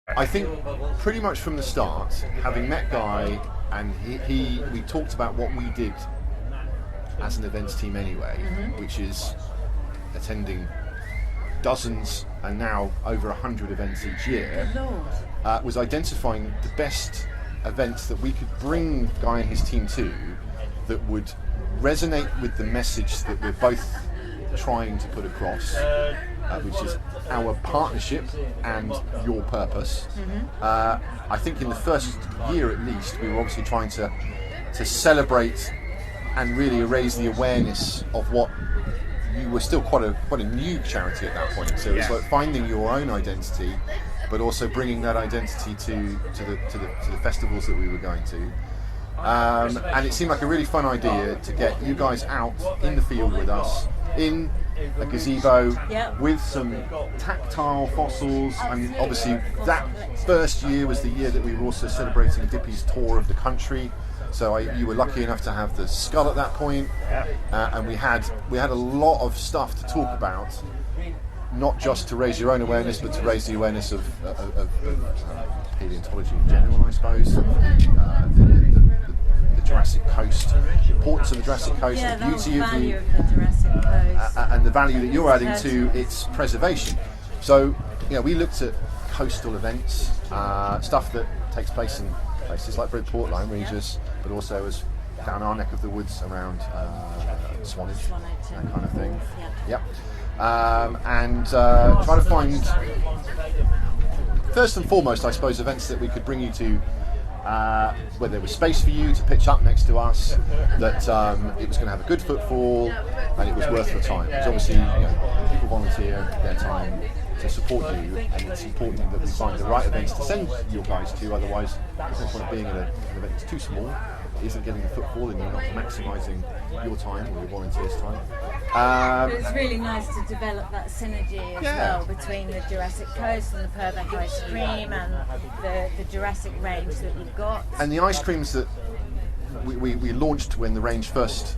I think pretty much from the start, having met Guy, and we talked about what we did as an events team anyway, which is attending dozens and now over 100 events each year, was identifying the best events that we could bring Guy and his team to that would resonate with the message that we're both trying to put across, which is our partnership and your purpose. I think in the first year at least, we were obviously trying to celebrate and really raise the awareness of what you were still quite a new charity at that point. So it was like finding your own identity, but also bringing that identity to the festivals that we were going to. And it seemed like a really fun idea to get you guys out in the field with us, in a gazebo, with some tactile fossils. And obviously that first year was the year that we were also celebrating Dippy's tour of the country. So you were lucky enough to have the skull at that point, and we had a lot of stuff to talk about, not just to raise your own awareness, but to raise the awareness of paleontology in general, I suppose, the Jurassic Coast, the importance of the Jurassic Coast, the beauty of the Jurassic Coast, and the value that you're adding to its preservation. So, we looked at coastal events, stuff that takes place in places like Bridport, Lyme Regis, but also as down our neck of the woods around Swanage, that kind of thing. And try to find, first and foremost, I suppose, events that we could bring you to, where there was space for you to pitch up next to us, that it was going to have a good footfall, and it was worth your time. Because obviously, people volunteer their time to support you, and it's important that we find the right events to send your guys to. Otherwise, there's no point of being at an event that's too small, it isn't getting the footfall, and you're not maximising your time or your volunteers' time. But it's really nice to develop that synergy as well between the Jurassic Coast and the Purbeck Ice Cream and the Jurassic range that we've got. And the ice creams that we launched when the range was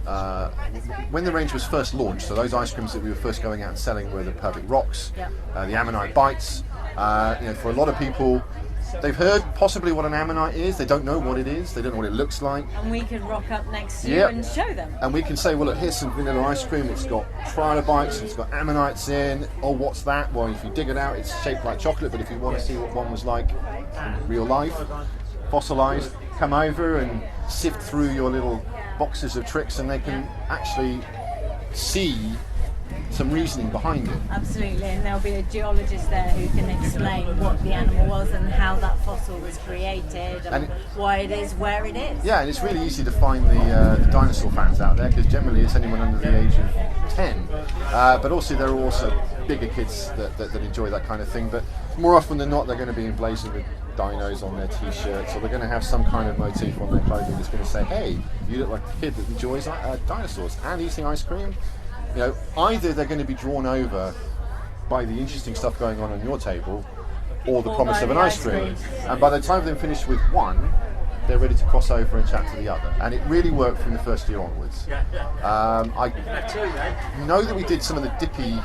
first launched. So those ice creams that we were first going out and selling were the Purbeck Rocks, the Ammonite Bites. For a lot of people, they've heard possibly what an ammonite is. They don't know what it is. They don't know what it looks like. And we could rock up next to you and show them. And we can say, well, look, here's some vanilla ice cream. It's got trilobites. It's got ammonites in. Oh, what's that? Well, if you dig it out, it's shaped like chocolate. But if you want to see what one was like in real life, fossilized, come over and sift through your little boxes of tricks, and they can actually see some reasoning behind it. Absolutely, and there'll be a geologist there who can explain what the animal was and how that fossil was created and why it is where it is. Yeah, and it's really easy to find the dinosaur fans out there, because generally it's anyone under the age of 10. But also there are also bigger kids that enjoy that kind of thing, but more often than not they're going to be emblazoned with dinos on their t-shirts, or they're going to have some kind of motif on their clothing that's going to say, hey, you look like a kid that enjoys dinosaurs and eating ice cream. Either they're going to be drawn over by the interesting stuff going on your table, or the promise of an ice cream. And by the time they're finished with one, they're ready to cross over and chat to the other. And it really worked from the first year onwards. I know that we did some of the Dippy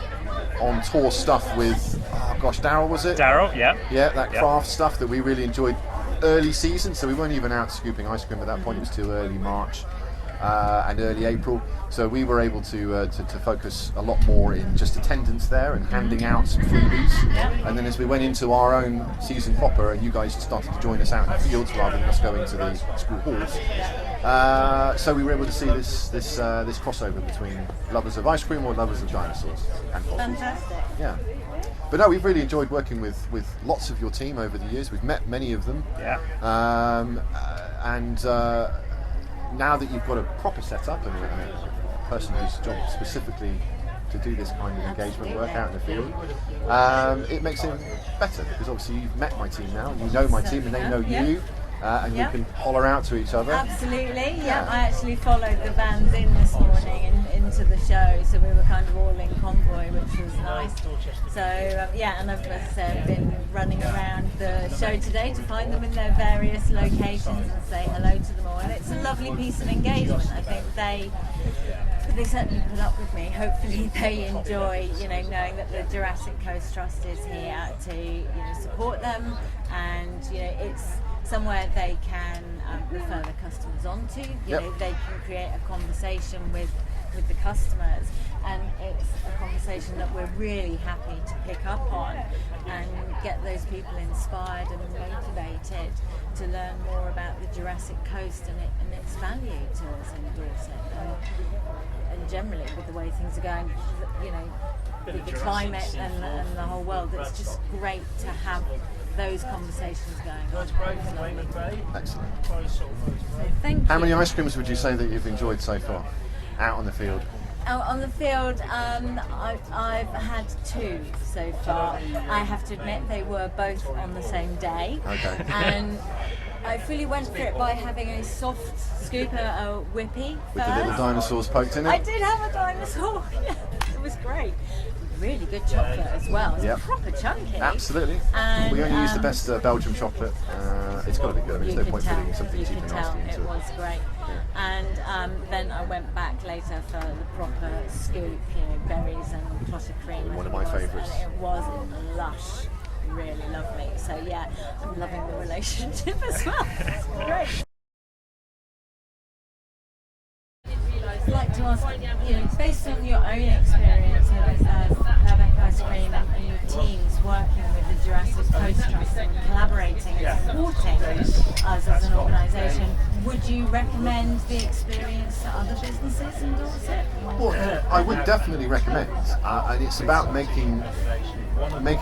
on tour stuff with, Daryl, was it? Daryl, yeah. Yeah, that craft stuff that we really enjoyed early season. So we weren't even out scooping ice cream at that point. It was too early March. And early April, so we were able to focus a lot more in just attendance there and handing out some freebies. And then as we went into our own season proper, and you guys started to join us out in the fields rather than us going to the school halls, so we were able to see this crossover between lovers of ice cream or lovers of dinosaurs and fossils. Fantastic. Yeah. But no, we've really enjoyed working with lots of your team over the years. We've met many of them. Now that you've got a proper setup and a person whose job specifically to do this kind of engagement work out in the field, it makes it better, because obviously you've met my team now, you know my team and they know you, and you can holler out to each other. Absolutely, I actually followed the vans in this morning and into the show, so we were kind all in convoy, which was nice. So yeah, and I've been running around the show today to find them in their various locations and say hello to them all. And it's a lovely piece of engagement. I think they certainly put up with me. Hopefully they enjoy, knowing that the Jurassic Coast Trust is here to, support them, and it's somewhere they can refer their customers onto. They can create a conversation with the customers, and it's a conversation that we're really happy to pick up on and get those people inspired and motivated to learn more about the Jurassic Coast and its value to us in Dorset, and generally with the way things are going, with the climate and the whole world. It's just great to have those conversations going on. Excellent. So thank you. How many ice creams would you say that you've enjoyed so far out on the field? Out on the field, I've had 2 so far. I have to admit they were both on the same day. Okay. And I fully went for it by having a soft scoop, a whippy With first. the little dinosaurs poked in it? I did have a dinosaur. Yeah, it was great. Really good chocolate as well. It's proper chunky. Absolutely. And, we only use the best Belgian chocolate. It's got to be good. There's no point putting something cheap and nasty into it was great. Yeah. And then I went back later for the proper scoop, berries and clotted cream. One of my favourites. And it was lush, really lovely. So yeah, I'm loving the relationship as well. It's great. I'd like to ask, based on your own experience of Purbeck Ice Cream and your teams working with the Jurassic Coast Trust and collaborating and supporting us as an organisation, would you recommend the experience to other businesses in Dorset? Well, I would definitely recommend, and it's about making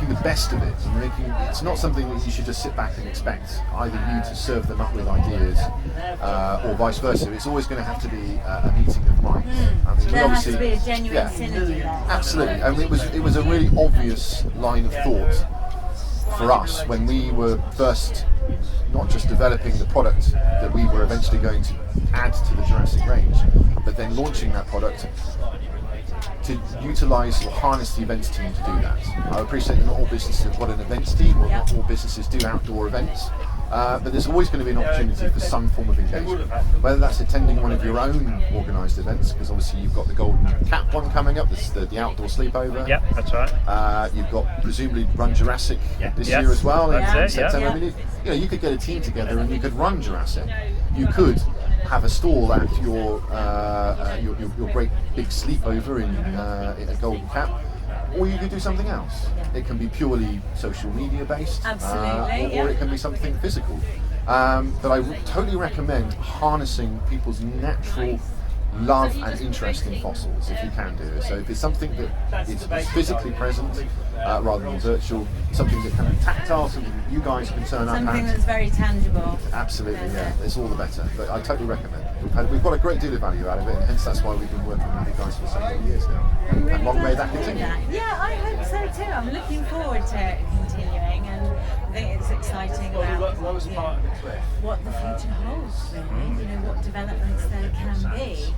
the best of it, and it's not something that you should just sit back and expect either you to serve them up with ideas or vice versa. It's always going to have to be a meeting of minds. I mean, there has to be a genuine synergy there. Absolutely, and it was a really obvious line of thought for us when we were first not just developing the product that we were eventually going to add to the Jurassic range, but then launching that product to utilise or harness the events team to do that. I appreciate that not all businesses have got an events team, or not all businesses do outdoor events, but there's always going to be an opportunity for some form of engagement, whether that's attending one of your own organised events, because obviously you've got the Golden Cap one coming up, the outdoor sleepover. Yep, that's right. You've got presumably Run Jurassic this year as well. That's it, September. I mean, you could get a team together and you could run Jurassic. You could have a stall at your great big sleepover in a Golden Cap, or you could do something else. It can be purely social media based, or it can be something physical. But I totally recommend harnessing people's natural love and interest in fossils if you can do it. So if it's something that is physically present rather than virtual, something that can be tactile, something that you guys can turn up at. Something that's very tangible. Absolutely, yeah. It's all the better. But I totally recommend it. We've got a great deal of value out of it, and hence that's why we've been working with you guys for so many years now. And long may that continue. Yeah, I hope so too. I'm looking forward to it continuing, and I think it's exciting about what the future holds, really. What developments there can be.